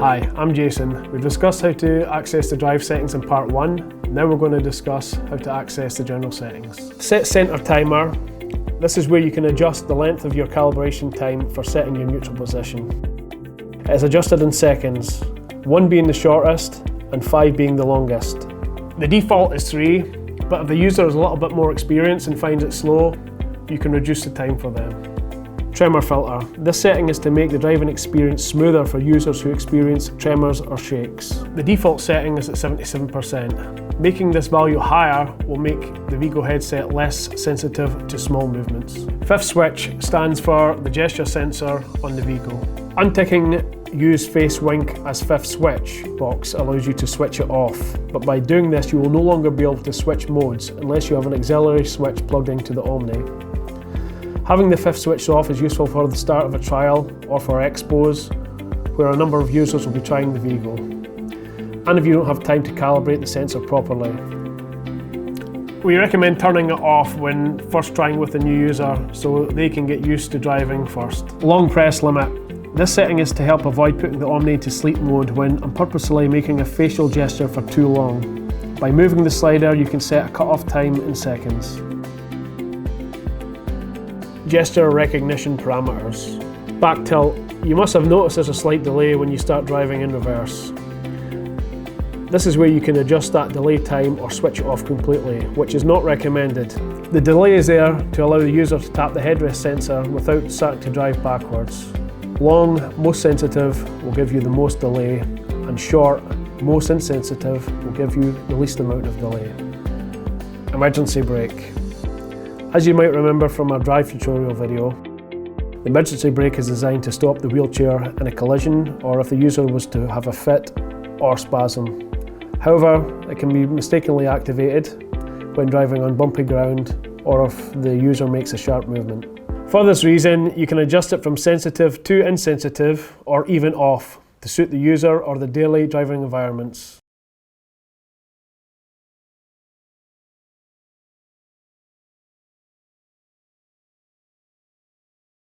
Hi, I'm Jason. We've discussed how to access the drive settings in part 1. Now we're going to discuss how to access the general settings. Set center timer. This is where you can adjust the length of your calibration time for setting your neutral position. It is adjusted in seconds, 1 being the shortest and 5 being the longest. The default is 3, but if the user is a little bit more experienced and finds it slow, you can reduce the time for them. Tremor filter. This setting is to make the driving experience smoother for users who experience tremors or shakes. The default setting is at 77%. Making this value higher will make the Vigo headset less sensitive to small movements. Fifth switch stands for the gesture sensor on the Vigo. Unticking Use face wink as fifth switch box allows you to switch it off, but by doing this you will no longer be able to switch modes unless you have an auxiliary switch plugged into the Omni. Having the fifth switch off is useful for the start of a trial or for expos where a number of users will be trying the Vigo, and if you don't have time to calibrate the sensor properly. We recommend turning it off when first trying with a new user so they can get used to driving first. Long press limit. This setting is to help avoid putting the Omni into sleep mode when I'm purposely making a facial gesture for too long. By moving the slider you can set a cut-off time in seconds. Gesture recognition parameters. Back tilt. You must have noticed there's a slight delay when you start driving in reverse. This is where you can adjust that delay time or switch it off completely, which is not recommended. The delay is there to allow the user to tap the headrest sensor without starting to drive backwards. Long, most sensitive, will give you the most delay, and short, most insensitive, will give you the least amount of delay. Emergency brake. As you might remember from our drive tutorial video, the emergency brake is designed to stop the wheelchair in a collision or if the user was to have a fit or spasm. However, it can be mistakenly activated when driving on bumpy ground or if the user makes a sharp movement. For this reason, you can adjust it from sensitive to insensitive or even off to suit the user or the daily driving environments.